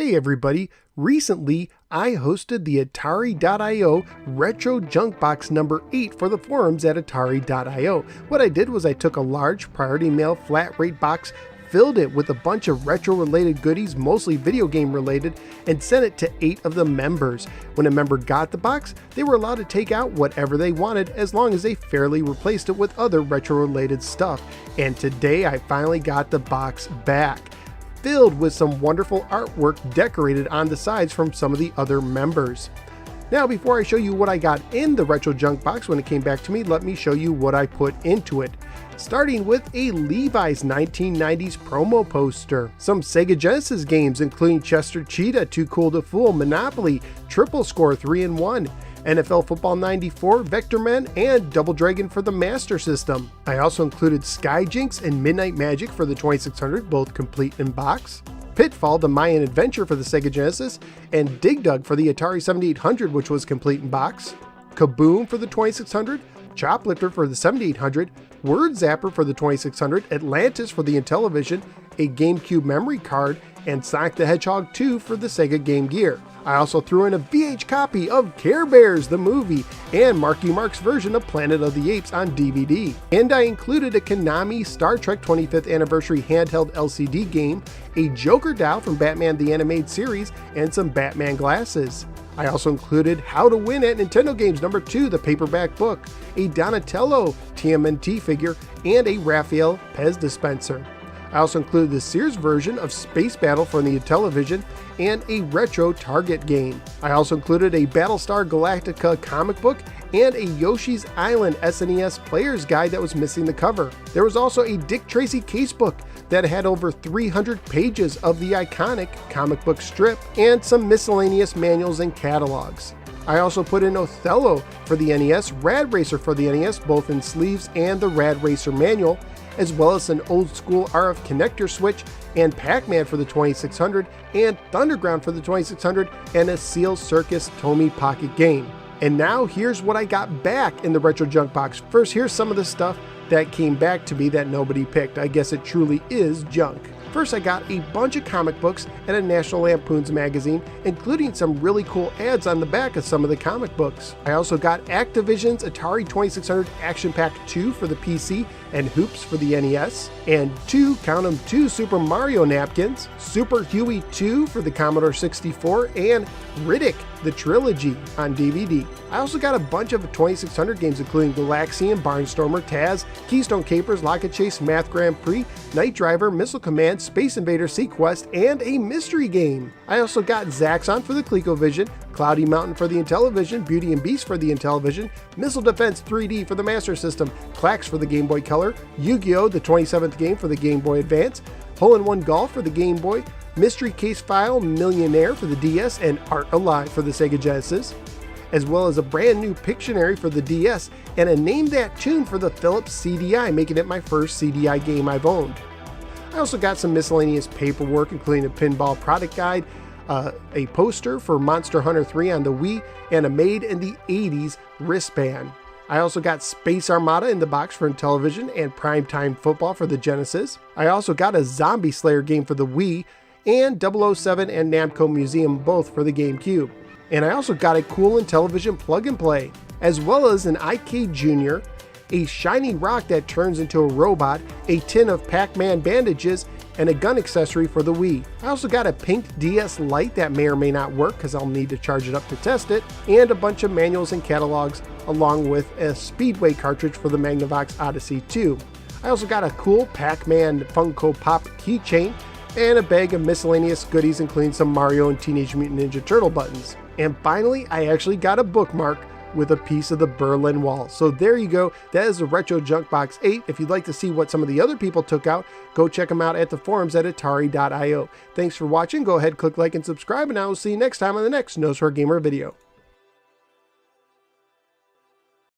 Hey everybody, recently I hosted the Atari.io Retro Junk Box number 8 for the forums at Atari.io. What I did was I took a large Priority Mail flat rate box, filled it with a bunch of retro related goodies, mostly video game related, and sent it to 8 of the members. When a member got the box, they were allowed to take out whatever they wanted as long as they fairly replaced it with other retro related stuff. And today I finally got the box back, filled with some wonderful artwork decorated on the sides from some of the other members. Now, before I show you what I got in the Retro Junk Box when it came back to me, let me show you what I put into it. Starting with a Levi's 1990s promo poster, some Sega Genesis games including Chester Cheetah, Too Cool to Fool, Monopoly, Triple Score 3-in-1, NFL Football 94, Vector Men, and Double Dragon for the Master System. I also included Sky Jinx and Midnight Magic for the 2600, both complete in box, Pitfall, the Mayan Adventure for the Sega Genesis, and Dig Dug for the Atari 7800, which was complete in box, Kaboom for the 2600, Choplifter for the 7800, Word Zapper for the 2600, Atlantis for the Intellivision, a GameCube memory card, and Sonic the Hedgehog 2 for the Sega Game Gear. I also threw in a VH copy of Care Bears the movie and Marky Mark's version of Planet of the Apes on DVD. And I included a Konami Star Trek 25th Anniversary handheld LCD game, a Joker doll from Batman the Animated Series, and some Batman glasses. I also included How to Win at Nintendo Games number 2, the paperback book, a Donatello TMNT figure, and a Raphael Pez dispenser. I also included the Sears version of Space Battle for the Intellivision and a retro Target game. I also included a Battlestar Galactica comic book and a Yoshi's Island SNES player's guide that was missing the cover. There was also a Dick Tracy casebook that had over 300 pages of the iconic comic book strip and some miscellaneous manuals and catalogs. I also put in Othello for the NES, Rad Racer for the NES, both in sleeves and the Rad Racer manual, as well as an old school RF connector switch, and Pac-Man for the 2600, and Thunderground for the 2600, and a Seal Circus Tomy Pocket game. And now here's what I got back in the Retro Junk Box. First, here's some of the stuff that came back to me that nobody picked. I guess it truly is junk. First, I got a bunch of comic books and a National Lampoon's magazine, including some really cool ads on the back of some of the comic books. I also got Activision's Atari 2600 Action Pack 2 for the PC and Hoops for the NES, and two Super Mario napkins, Super Huey 2 for the Commodore 64, and Riddick, the trilogy on DVD. I also got a bunch of 2600 games including Galaxian, Barnstormer, Taz, Keystone Capers, Locket Chase, Math Grand Prix, Night Driver, Missile Command, Space Invader, Sequest, and a mystery game. I also got Zaxxon for the ColecoVision, Cloudy Mountain for the Intellivision, Beauty and Beast for the Intellivision, Missile Defense 3D for the Master System, Clax for the Game Boy Color, Yu-Gi-Oh! The 27th game for the Game Boy Advance, Hole-in-One Golf for the Game Boy, Mystery Case File Millionaire for the DS, and Art Alive for the Sega Genesis, as well as a brand new Pictionary for the DS and a Name That Tune for the Philips CDI, making it my first CDI game I've owned. I also got some miscellaneous paperwork, including a pinball product guide, a poster for Monster Hunter 3 on the Wii, and a made in the 80s wristband. I also got Space Armada in the box for Intellivision and Primetime Football for the Genesis. I also got a Zombie Slayer game for the Wii and 007 and Namco Museum both for the GameCube. And I also got a cool Intellivision plug and play, as well as an IK Junior, a shiny rock that turns into a robot, a tin of Pac-Man bandages, and a gun accessory for the Wii. I also got a pink DS Lite that may or may not work because I'll need to charge it up to test it, and a bunch of manuals and catalogs along with a Speedway cartridge for the Magnavox Odyssey 2. I also got a cool Pac-Man Funko Pop keychain and a bag of miscellaneous goodies including some Mario and Teenage Mutant Ninja Turtle buttons. And finally, I actually got a bookmark with a piece of the Berlin Wall. So there you go, that is the Retro Junk Box 8. If you'd like to see what some of the other people took out, go check them out at the forums at Atari.io. Thanks for watching, go ahead, click like and subscribe, and I will see you next time on the next No Swear Gamer video.